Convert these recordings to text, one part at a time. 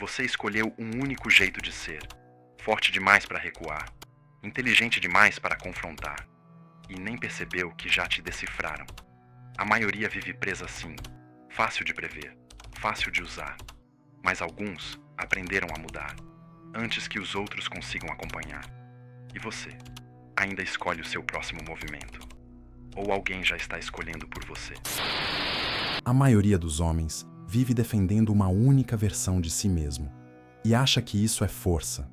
Você escolheu um único jeito de ser, forte demais para recuar, inteligente demais para confrontar, e nem percebeu que já te decifraram. A maioria vive presa assim, fácil de prever, fácil de usar, mas alguns aprenderam a mudar, antes que os outros consigam acompanhar. E você, ainda escolhe o seu próximo movimento? Ou alguém já está escolhendo por você? A maioria dos homens vive defendendo uma única versão de si mesmo e acha que isso é força.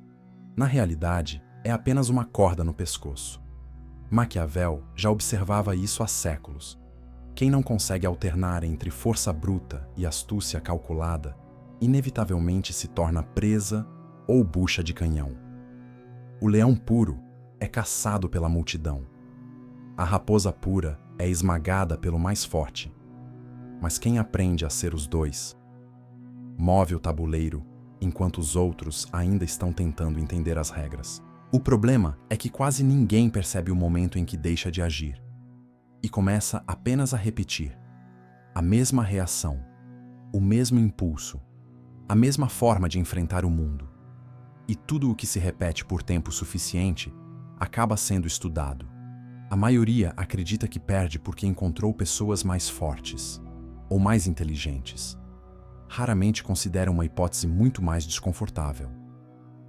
Na realidade, é apenas uma corda no pescoço. Maquiavel já observava isso há séculos. Quem não consegue alternar entre força bruta e astúcia calculada, inevitavelmente se torna presa ou bucha de canhão. O leão puro é caçado pela multidão. A raposa pura é esmagada pelo mais forte. Mas quem aprende a ser os dois, move o tabuleiro enquanto os outros ainda estão tentando entender as regras. O problema é que quase ninguém percebe o momento em que deixa de agir e começa apenas a repetir a mesma reação, o mesmo impulso, a mesma forma de enfrentar o mundo. E tudo o que se repete por tempo suficiente acaba sendo estudado. A maioria acredita que perde porque encontrou pessoas mais fortes ou mais inteligentes. Raramente considera uma hipótese muito mais desconfortável: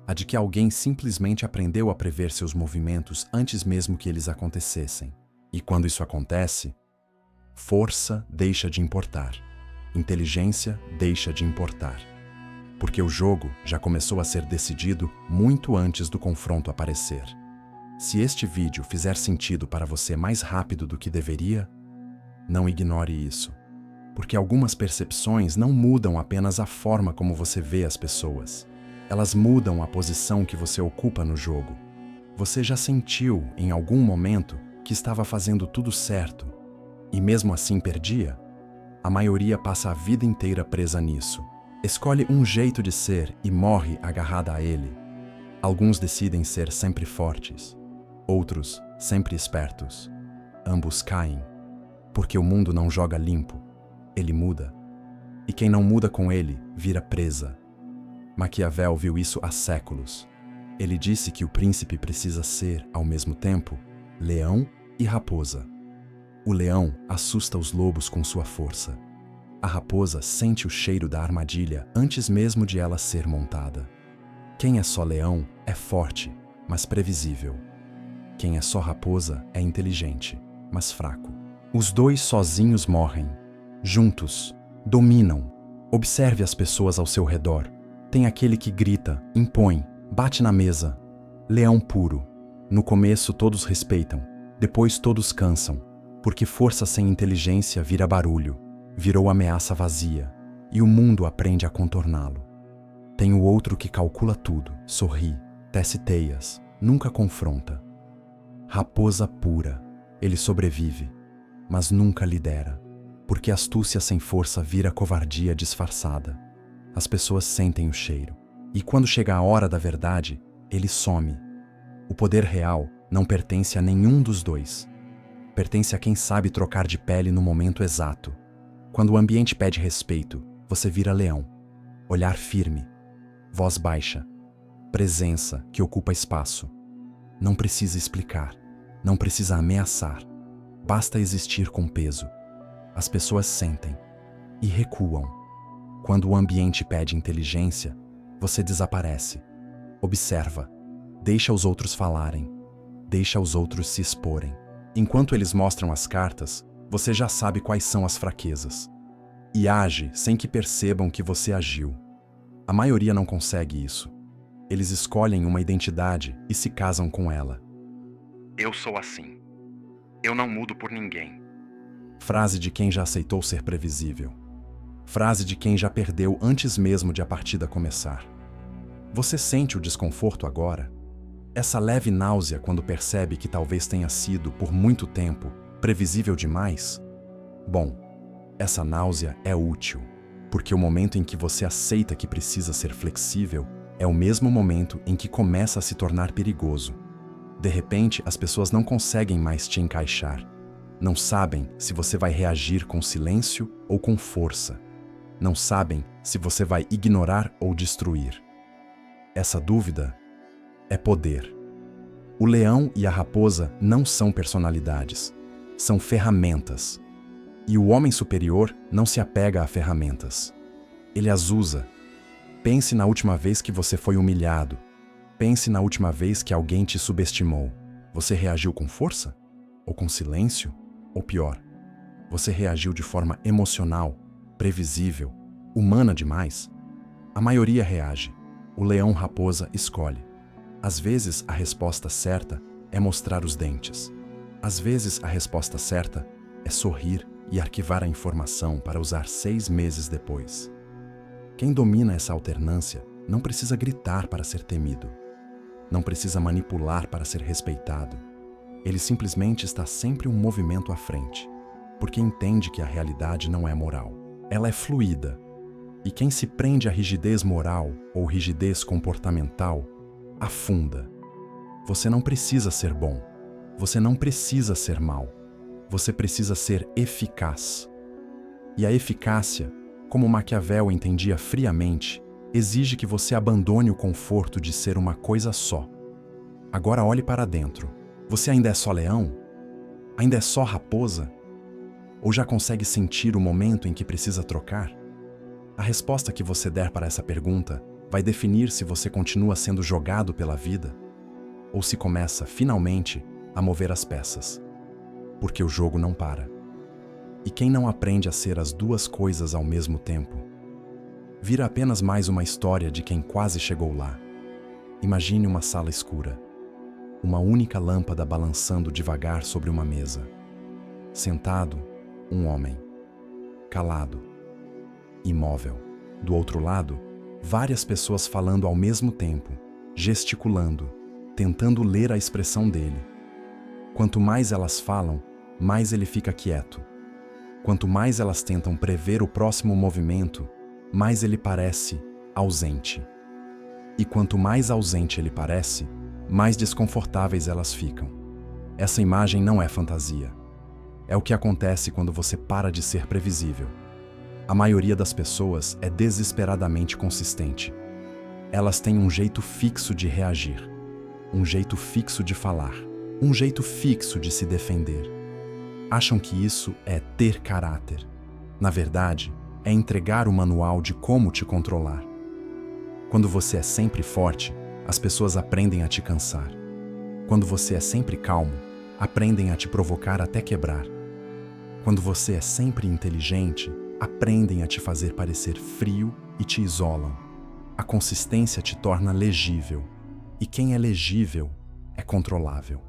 a de que alguém simplesmente aprendeu a prever seus movimentos antes mesmo que eles acontecessem. E quando isso acontece, força deixa de importar, inteligência deixa de importar, porque o jogo já começou a ser decidido muito antes do confronto aparecer. Se este vídeo fizer sentido para você mais rápido do que deveria, não ignore isso, porque algumas percepções não mudam apenas a forma como você vê as pessoas. Elas mudam a posição que você ocupa no jogo. Você já sentiu, em algum momento, que estava fazendo tudo certo, e mesmo assim perdia? A maioria passa a vida inteira presa nisso. Escolhe um jeito de ser e morre agarrada a ele. Alguns decidem ser sempre fortes, outros sempre espertos. Ambos caem, porque o mundo não joga limpo, ele muda. E quem não muda com ele, vira presa. Maquiavel viu isso há séculos. Ele disse que o príncipe precisa ser, ao mesmo tempo, leão e raposa. O leão assusta os lobos com sua força. A raposa sente o cheiro da armadilha antes mesmo de ela ser montada. Quem é só leão é forte, mas previsível. Quem é só raposa é inteligente, mas fraco. Os dois sozinhos morrem. Juntos, dominam. Observe as pessoas ao seu redor. Tem aquele que grita, impõe, bate na mesa. Leão puro. No começo todos respeitam, depois todos cansam, porque força sem inteligência vira barulho, virou ameaça vazia, e o mundo aprende a contorná-lo. Tem o outro que calcula tudo, sorri, tece teias, nunca confronta. Raposa pura, ele sobrevive, mas nunca lidera, porque astúcia sem força vira covardia disfarçada. As pessoas sentem o cheiro, e quando chega a hora da verdade, ele some. O poder real não pertence a nenhum dos dois. Pertence a quem sabe trocar de pele no momento exato. Quando o ambiente pede respeito, você vira leão. Olhar firme, voz baixa, presença que ocupa espaço. Não precisa explicar, não precisa ameaçar. Basta existir com peso. As pessoas sentem e recuam. Quando o ambiente pede inteligência, você desaparece. Observa, deixa os outros falarem, deixa os outros se exporem. Enquanto eles mostram as cartas, você já sabe quais são as fraquezas. E age sem que percebam que você agiu. A maioria não consegue isso. Eles escolhem uma identidade e se casam com ela. Eu sou assim. Eu não mudo por ninguém. Frase de quem já aceitou ser previsível. Frase de quem já perdeu antes mesmo de a partida começar. Você sente o desconforto agora? Essa leve náusea quando percebe que talvez tenha sido, por muito tempo, previsível demais? Bom, essa náusea é útil, porque o momento em que você aceita que precisa ser flexível é o mesmo momento em que começa a se tornar perigoso. De repente, as pessoas não conseguem mais te encaixar. Não sabem se você vai reagir com silêncio ou com força. não sabem se você vai ignorar ou destruir. Essa dúvida é poder. O leão e a raposa não são personalidades, são ferramentas. E o homem superior não se apega a ferramentas. Ele as usa. Pense na última vez que você foi humilhado. Pense na última vez que alguém te subestimou. Você reagiu com força? Ou com silêncio? Ou pior, você reagiu de forma emocional, previsível, humana demais? A maioria reage. O leão-raposa escolhe. Às vezes, a resposta certa é mostrar os dentes. Às vezes, a resposta certa é sorrir e arquivar a informação para usar 6 meses depois. Quem domina essa alternância não precisa gritar para ser temido. Não precisa manipular para ser respeitado. Ele simplesmente está sempre um movimento à frente, porque entende que a realidade não é moral. Ela é fluida. E quem se prende à rigidez moral ou rigidez comportamental, afunda. Você não precisa ser bom. Você não precisa ser mau. Você precisa ser eficaz. E a eficácia, como Maquiavel entendia friamente, exige que você abandone o conforto de ser uma coisa só. Agora olhe para dentro. Você ainda é só leão? Ainda é só raposa? Ou já consegue sentir o momento em que precisa trocar? A resposta que você der para essa pergunta vai definir se você continua sendo jogado pela vida ou se começa, finalmente, a mover as peças. Porque o jogo não para. E quem não aprende a ser as duas coisas ao mesmo tempo, vira apenas mais uma história de quem quase chegou lá. Imagine uma sala escura. Uma única lâmpada balançando devagar sobre uma mesa. Sentado, um homem. Calado. Imóvel. Do outro lado, várias pessoas falando ao mesmo tempo, gesticulando, tentando ler a expressão dele. Quanto mais elas falam, mais ele fica quieto. Quanto mais elas tentam prever o próximo movimento, mais ele parece ausente. E quanto mais ausente ele parece, mais desconfortáveis elas ficam. Essa imagem não é fantasia. É o que acontece quando você para de ser previsível. A maioria das pessoas é desesperadamente consistente. Elas têm um jeito fixo de reagir, um jeito fixo de falar, um jeito fixo de se defender. Acham que isso é ter caráter. Na verdade, é entregar o manual de como te controlar. Quando você é sempre forte, as pessoas aprendem a te cansar. Quando você é sempre calmo, aprendem a te provocar até quebrar. Quando você é sempre inteligente, aprendem a te fazer parecer frio e te isolam. A consistência te torna legível, e quem é legível é controlável.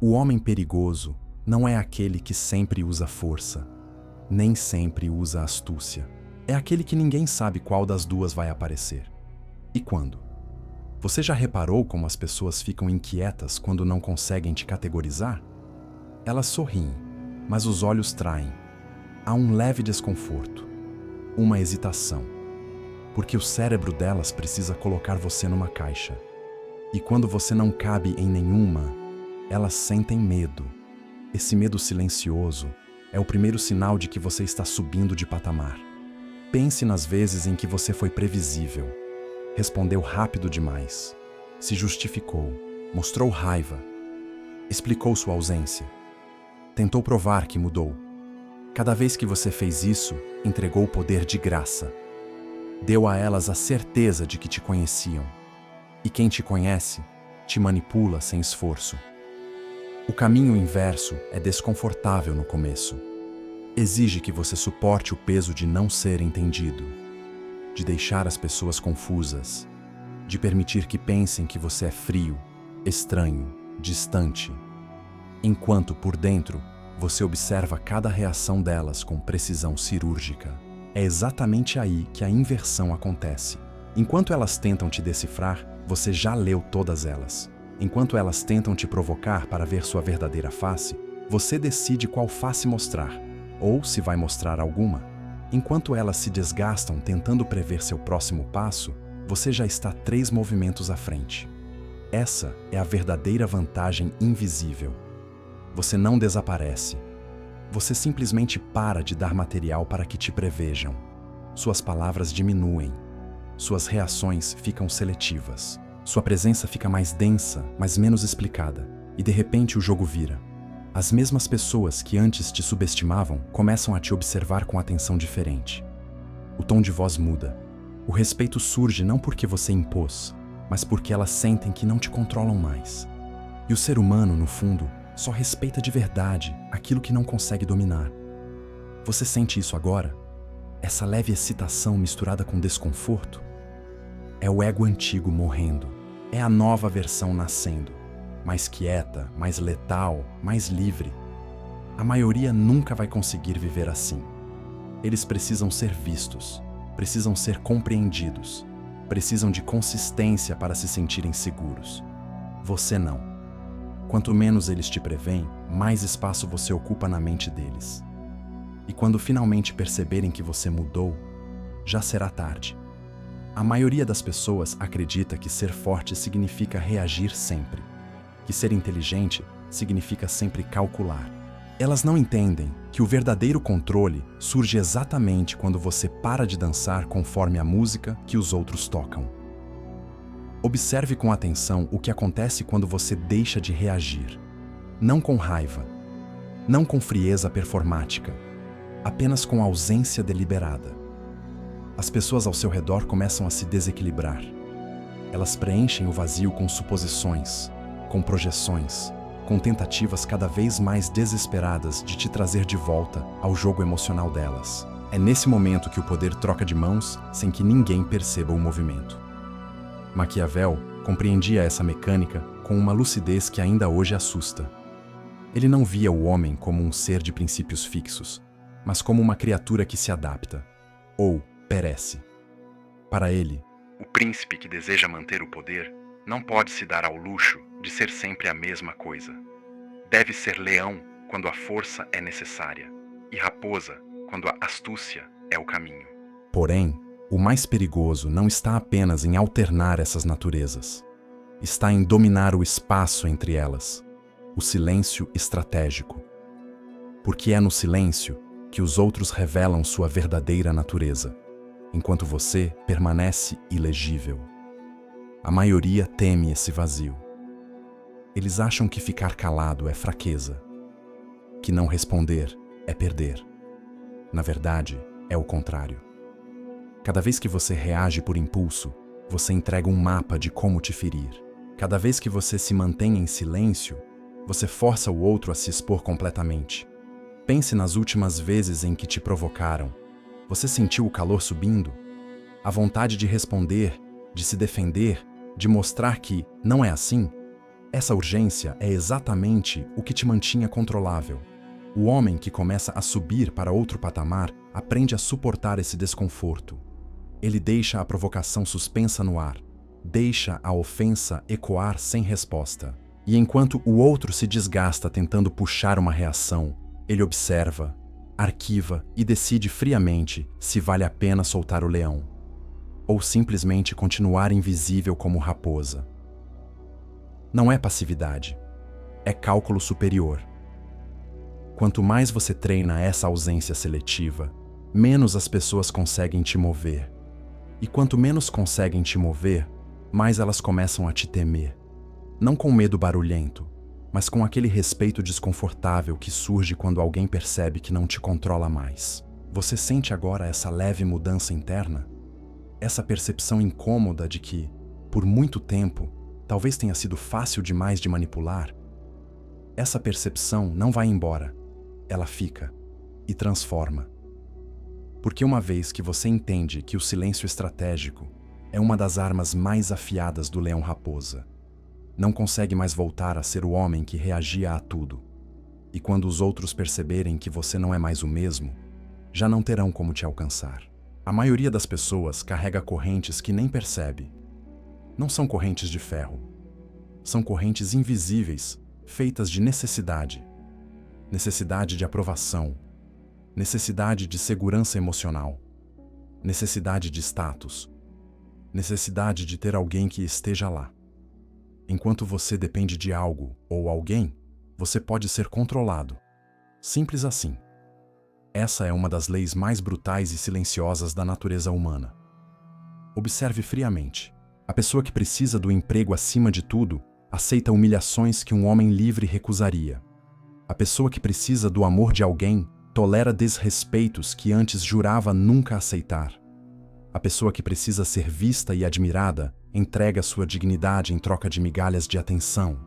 O homem perigoso não é aquele que sempre usa força, nem sempre usa astúcia. É aquele que ninguém sabe qual das duas vai aparecer. E quando? Você já reparou como as pessoas ficam inquietas quando não conseguem te categorizar? Elas sorriem, mas os olhos traem. Há um leve desconforto, uma hesitação, porque o cérebro delas precisa colocar você numa caixa. E quando você não cabe em nenhuma, elas sentem medo. Esse medo silencioso é o primeiro sinal de que você está subindo de patamar. Pense nas vezes em que você foi previsível, respondeu rápido demais, se justificou, mostrou raiva, explicou sua ausência, tentou provar que mudou. Cada vez que você fez isso, entregou o poder de graça. Deu a elas a certeza de que te conheciam. E quem te conhece, te manipula sem esforço. O caminho inverso é desconfortável no começo. Exige que você suporte o peso de não ser entendido, de deixar as pessoas confusas, de permitir que pensem que você é frio, estranho, distante, enquanto por dentro você observa cada reação delas com precisão cirúrgica. É exatamente aí que a inversão acontece. Enquanto elas tentam te decifrar, você já leu todas elas. Enquanto elas tentam te provocar para ver sua verdadeira face, você decide qual face mostrar, ou se vai mostrar alguma. Enquanto elas se desgastam tentando prever seu próximo passo, você já está 3 movimentos à frente. Essa é a verdadeira vantagem invisível. Você não desaparece. Você simplesmente para de dar material para que te prevejam. suas palavras diminuem, suas reações ficam seletivas, sua presença fica mais densa, mas menos explicada, e de repente o jogo vira. As mesmas pessoas que antes te subestimavam começam a te observar com atenção diferente. O tom de voz muda. O respeito surge não porque você impôs, mas porque elas sentem que não te controlam mais. E o ser humano, no fundo, só respeita de verdade aquilo que não consegue dominar. Você sente isso agora? Essa leve excitação misturada com desconforto? É o ego antigo morrendo. É a nova versão nascendo. Mais quieta, mais letal, mais livre. A maioria nunca vai conseguir viver assim. Eles precisam ser vistos, precisam ser compreendidos, precisam de consistência para se sentirem seguros. Você não. Quanto menos eles te preveem, mais espaço você ocupa na mente deles. E quando finalmente perceberem que você mudou, já será tarde. A maioria das pessoas acredita que ser forte significa reagir sempre, que ser inteligente significa sempre calcular. Elas não entendem que o verdadeiro controle surge exatamente quando você para de dançar conforme a música que os outros tocam. Observe com atenção o que acontece quando você deixa de reagir. Não com raiva, não com frieza performática, apenas com ausência deliberada. As pessoas ao seu redor começam a se desequilibrar. Elas preenchem o vazio com suposições, com projeções, com tentativas cada vez mais desesperadas de te trazer de volta ao jogo emocional delas. É nesse momento que o poder troca de mãos sem que ninguém perceba o movimento. Maquiavel compreendia essa mecânica com uma lucidez que ainda hoje assusta. Ele não via o homem como um ser de princípios fixos, mas como uma criatura que se adapta, ou perece. Para ele, o príncipe que deseja manter o poder não pode se dar ao luxo de ser sempre a mesma coisa. Deve ser leão quando a força é necessária, e raposa quando a astúcia é o caminho. Porém, o mais perigoso não está apenas em alternar essas naturezas. Está em dominar o espaço entre elas, o silêncio estratégico. Porque é no silêncio que os outros revelam sua verdadeira natureza, enquanto você permanece ilegível. A maioria teme esse vazio. Eles acham que ficar calado é fraqueza, que não responder é perder. Na verdade, é o contrário. Cada vez que você reage por impulso, você entrega um mapa de como te ferir. Cada vez que você se mantém em silêncio, você força o outro a se expor completamente. Pense nas últimas vezes em que te provocaram. Você sentiu o calor subindo? A vontade de responder, de se defender, de mostrar que não é assim? Essa urgência é exatamente o que te mantinha controlável. O homem que começa a subir para outro patamar aprende a suportar esse desconforto. Ele deixa a provocação suspensa no ar, deixa a ofensa ecoar sem resposta. E enquanto o outro se desgasta tentando puxar uma reação, ele observa, arquiva e decide friamente se vale a pena soltar o leão, ou simplesmente continuar invisível como raposa. Não é passividade, é cálculo superior. Quanto mais você treina essa ausência seletiva, menos as pessoas conseguem te mover. E quanto menos conseguem te mover, mais elas começam a te temer. Não com medo barulhento, mas com aquele respeito desconfortável que surge quando alguém percebe que não te controla mais. Você sente agora essa leve mudança interna? Essa percepção incômoda de que, por muito tempo, talvez tenha sido fácil demais de manipular? Essa percepção não vai embora. Ela fica e transforma. Porque uma vez que você entende que o silêncio estratégico é uma das armas mais afiadas do leão-raposa, não consegue mais voltar a ser o homem que reagia a tudo. E quando os outros perceberem que você não é mais o mesmo, já não terão como te alcançar. A maioria das pessoas carrega correntes que nem percebe. Não são correntes de ferro. São correntes invisíveis, feitas de necessidade. Necessidade de aprovação. Necessidade de segurança emocional. Necessidade de status. Necessidade de ter alguém que esteja lá. Enquanto você depende de algo ou alguém, você pode ser controlado. Simples assim. Essa é uma das leis mais brutais e silenciosas da natureza humana. Observe friamente. A pessoa que precisa do emprego acima de tudo aceita humilhações que um homem livre recusaria. A pessoa que precisa do amor de alguém tolera desrespeitos que antes jurava nunca aceitar. A pessoa que precisa ser vista e admirada entrega sua dignidade em troca de migalhas de atenção.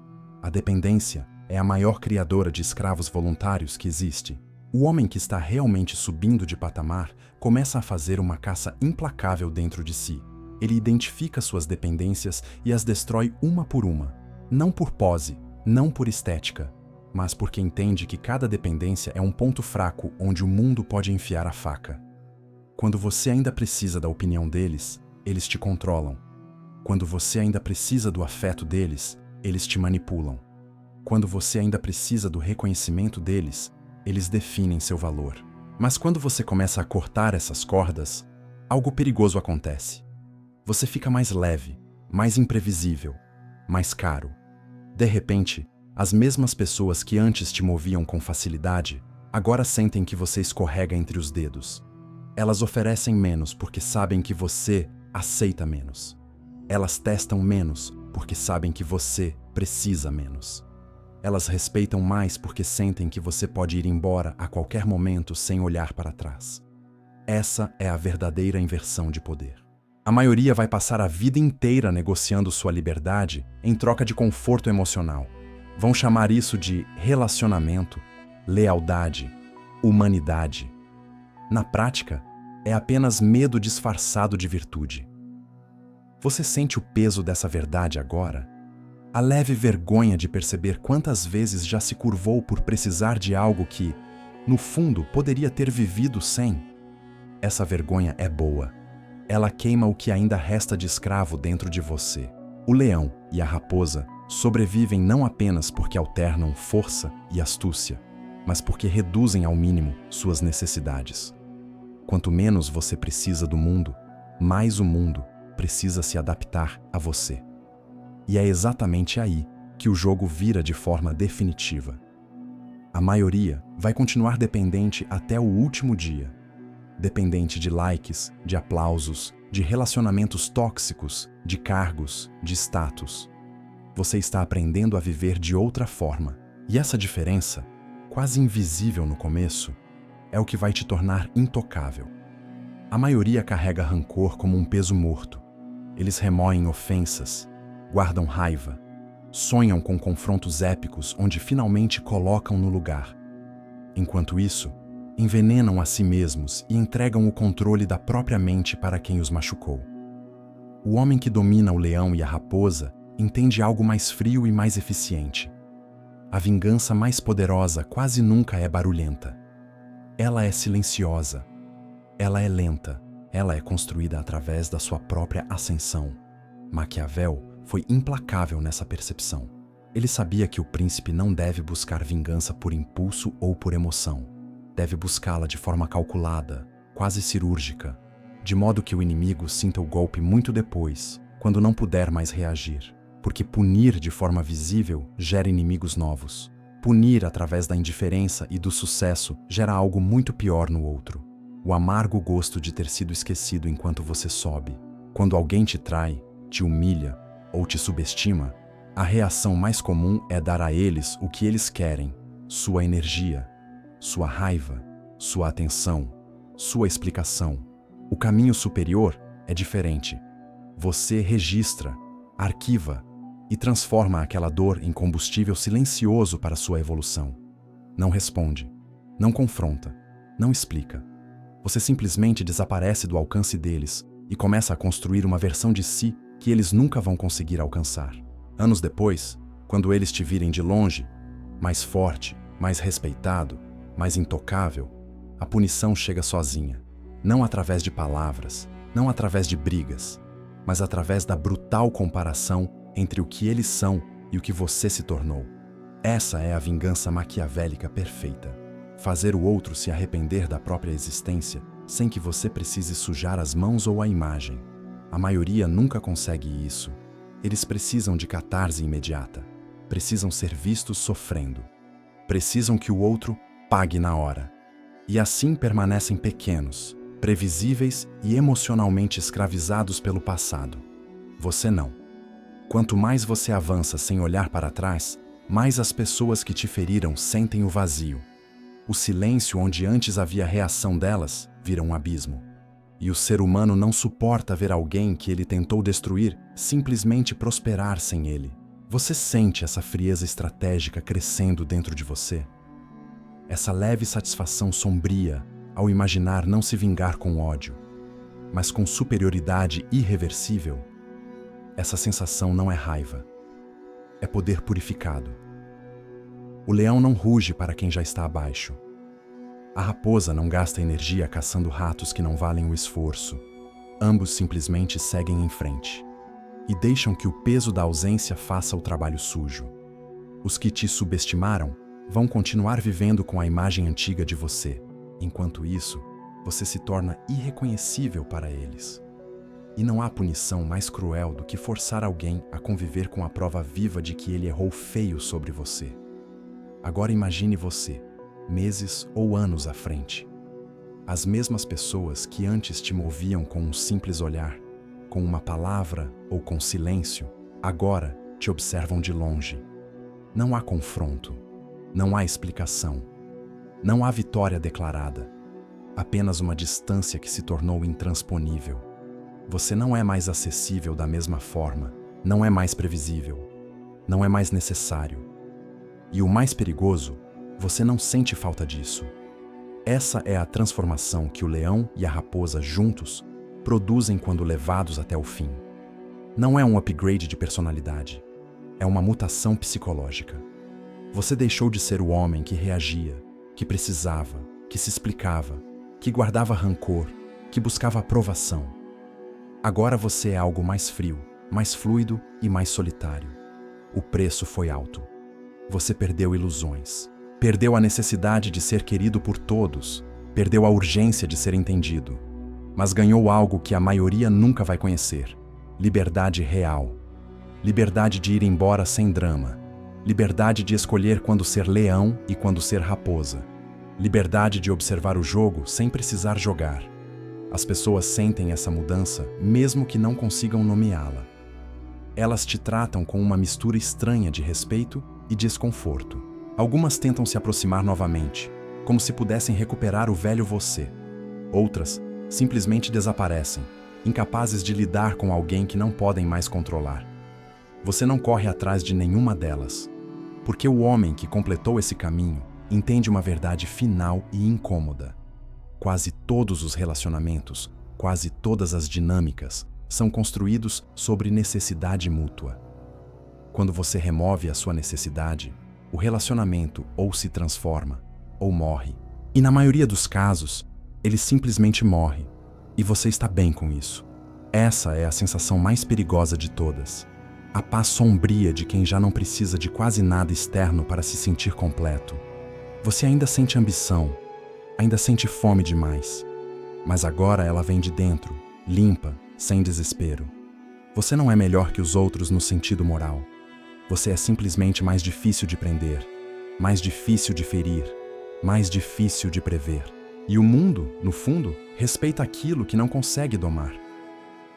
A dependência é a maior criadora de escravos voluntários que existe. O homem que está realmente subindo de patamar começa a fazer uma caça implacável dentro de si. Ele identifica suas dependências e as destrói uma por uma. Não por pose, não por estética, mas porque entende que cada dependência é um ponto fraco onde o mundo pode enfiar a faca. Quando você ainda precisa da opinião deles, eles te controlam. Quando você ainda precisa do afeto deles, eles te manipulam. Quando você ainda precisa do reconhecimento deles, eles definem seu valor. Mas quando você começa a cortar essas cordas, algo perigoso acontece. Você fica mais leve, mais imprevisível, mais caro. De repente, as mesmas pessoas que antes te moviam com facilidade, agora sentem que você escorrega entre os dedos. Elas oferecem menos porque sabem que você aceita menos. Elas testam menos porque sabem que você precisa menos. Elas respeitam mais porque sentem que você pode ir embora a qualquer momento sem olhar para trás. Essa é a verdadeira inversão de poder. A maioria vai passar a vida inteira negociando sua liberdade em troca de conforto emocional. Vão chamar isso de relacionamento, lealdade, humanidade. Na prática, é apenas medo disfarçado de virtude. Você sente o peso dessa verdade agora? A leve vergonha de perceber quantas vezes já se curvou por precisar de algo que, no fundo, poderia ter vivido sem? Essa vergonha é boa. Ela queima o que ainda resta de escravo dentro de você. O leão e a raposa sobrevivem não apenas porque alternam força e astúcia, mas porque reduzem ao mínimo suas necessidades. Quanto menos você precisa do mundo, mais o mundo precisa se adaptar a você. E é exatamente aí que o jogo vira de forma definitiva. A maioria vai continuar dependente até o último dia. Dependente de likes, de aplausos, de relacionamentos tóxicos, de cargos, de status. Você está aprendendo a viver de outra forma. E essa diferença, quase invisível no começo, é o que vai te tornar intocável. A maioria carrega rancor como um peso morto. Eles remoem ofensas, guardam raiva, sonham com confrontos épicos onde finalmente colocam no lugar. Enquanto isso, envenenam a si mesmos e entregam o controle da própria mente para quem os machucou. O homem que domina o leão e a raposa entende algo mais frio e mais eficiente. A vingança mais poderosa quase nunca é barulhenta. Ela é silenciosa. Ela é lenta. Ela é construída através da sua própria ascensão. Maquiavel foi implacável nessa percepção. Ele sabia que o príncipe não deve buscar vingança por impulso ou por emoção. Deve buscá-la de forma calculada, quase cirúrgica, de modo que o inimigo sinta o golpe muito depois, quando não puder mais reagir. Porque punir de forma visível gera inimigos novos. Punir através da indiferença e do sucesso gera algo muito pior no outro. O amargo gosto de ter sido esquecido enquanto você sobe. Quando alguém te trai, te humilha ou te subestima, a reação mais comum é dar a eles o que eles querem: sua energia, sua raiva, sua atenção, sua explicação. O caminho superior é diferente. Você registra, arquiva e transforma aquela dor em combustível silencioso para sua evolução. Não responde, não confronta, não explica. Você simplesmente desaparece do alcance deles e começa a construir uma versão de si que eles nunca vão conseguir alcançar. Anos depois, quando eles te virem de longe, mais forte, mais respeitado, mais intocável, a punição chega sozinha. Não através de palavras, não através de brigas, mas através da brutal comparação entre o que eles são e o que você se tornou. Essa é a vingança maquiavélica perfeita. Fazer o outro se arrepender da própria existência sem que você precise sujar as mãos ou a imagem. A maioria nunca consegue isso. Eles precisam de catarse imediata. Precisam ser vistos sofrendo. Precisam que o outro pague na hora. E assim permanecem pequenos, previsíveis e emocionalmente escravizados pelo passado. Você não. Quanto mais você avança sem olhar para trás, mais as pessoas que te feriram sentem o vazio. O silêncio onde antes havia reação delas vira um abismo. E o ser humano não suporta ver alguém que ele tentou destruir simplesmente prosperar sem ele. Você sente essa frieza estratégica crescendo dentro de você? Essa leve satisfação sombria ao imaginar não se vingar com ódio, mas com superioridade irreversível? Essa sensação não é raiva, é poder purificado. O leão não ruge para quem já está abaixo. A raposa não gasta energia caçando ratos que não valem o esforço. Ambos simplesmente seguem em frente e deixam que o peso da ausência faça o trabalho sujo. Os que te subestimaram vão continuar vivendo com a imagem antiga de você. Enquanto isso, você se torna irreconhecível para eles. E não há punição mais cruel do que forçar alguém a conviver com a prova viva de que ele errou feio sobre você. Agora imagine você, meses ou anos à frente. As mesmas pessoas que antes te moviam com um simples olhar, com uma palavra ou com silêncio, agora te observam de longe. Não há confronto, não há explicação, não há vitória declarada, apenas uma distância que se tornou intransponível. Você não é mais acessível da mesma forma, não é mais previsível, não é mais necessário. E o mais perigoso, você não sente falta disso. Essa é a transformação que o leão e a raposa juntos produzem quando levados até o fim. Não é um upgrade de personalidade, é uma mutação psicológica. Você deixou de ser o homem que reagia, que precisava, que se explicava, que guardava rancor, que buscava aprovação. Agora você é algo mais frio, mais fluido e mais solitário. O preço foi alto. Você perdeu ilusões. Perdeu a necessidade de ser querido por todos. Perdeu a urgência de ser entendido. Mas ganhou algo que a maioria nunca vai conhecer: liberdade real. Liberdade de ir embora sem drama. Liberdade de escolher quando ser leão e quando ser raposa. Liberdade de observar o jogo sem precisar jogar. As pessoas sentem essa mudança mesmo que não consigam nomeá-la. Elas te tratam com uma mistura estranha de respeito e desconforto. Algumas tentam se aproximar novamente, como se pudessem recuperar o velho você. Outras simplesmente desaparecem, incapazes de lidar com alguém que não podem mais controlar. Você não corre atrás de nenhuma delas, porque o homem que completou esse caminho entende uma verdade final e incômoda. Quase todos os relacionamentos, quase todas as dinâmicas, são construídos sobre necessidade mútua. Quando você remove a sua necessidade, o relacionamento ou se transforma, ou morre. E na maioria dos casos, ele simplesmente morre, e você está bem com isso. Essa é a sensação mais perigosa de todas. A paz sombria de quem já não precisa de quase nada externo para se sentir completo. Você ainda sente ambição, ainda sente fome demais, mas agora ela vem de dentro, limpa, sem desespero. Você não é melhor que os outros no sentido moral. Você é simplesmente mais difícil de prender, mais difícil de ferir, mais difícil de prever. E o mundo, no fundo, respeita aquilo que não consegue domar.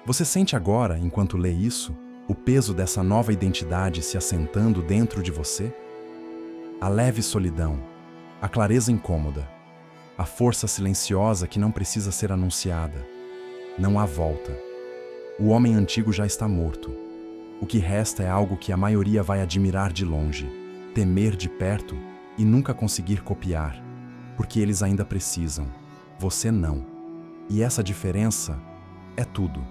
Você sente agora, enquanto lê isso, o peso dessa nova identidade se assentando dentro de você? A leve solidão, a clareza incômoda, a força silenciosa que não precisa ser anunciada. Não há volta. O homem antigo já está morto. O que resta é algo que a maioria vai admirar de longe, temer de perto e nunca conseguir copiar, porque eles ainda precisam. Você não. E essa diferença é tudo.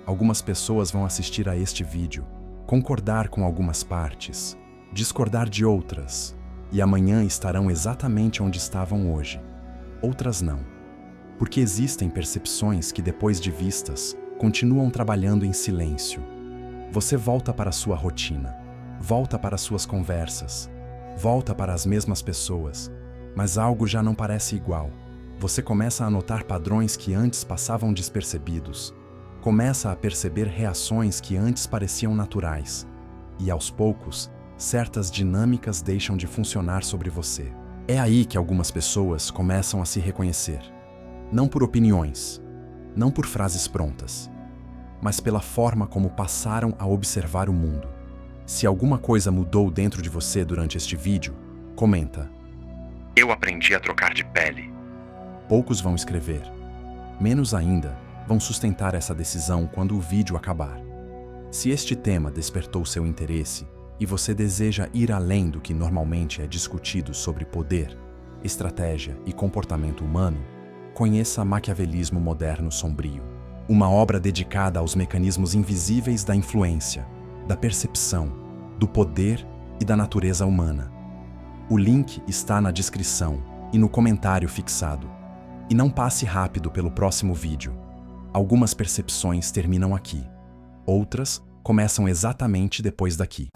Algumas pessoas vão assistir a este vídeo, concordar com algumas partes, discordar de outras, e amanhã estarão exatamente onde estavam hoje. Outras não. Porque existem percepções que, depois de vistas, continuam trabalhando em silêncio. Você volta para sua rotina, volta para suas conversas, volta para as mesmas pessoas, mas algo já não parece igual. Você começa a notar padrões que antes passavam despercebidos, começa a perceber reações que antes pareciam naturais, e aos poucos, certas dinâmicas deixam de funcionar sobre você. É aí que algumas pessoas começam a se reconhecer. Não por opiniões, não por frases prontas, mas pela forma como passaram a observar o mundo. Se alguma coisa mudou dentro de você durante este vídeo, comenta. Eu aprendi a trocar de pele. Poucos vão escrever. Menos ainda vão sustentar essa decisão quando o vídeo acabar. Se este tema despertou seu interesse e você deseja ir além do que normalmente é discutido sobre poder, estratégia e comportamento humano, conheça Maquiavelismo Moderno Sombrio, uma obra dedicada aos mecanismos invisíveis da influência, da percepção, do poder e da natureza humana. O link está na descrição e no comentário fixado. E não passe rápido pelo próximo vídeo. Algumas percepções terminam aqui. Outras começam exatamente depois daqui.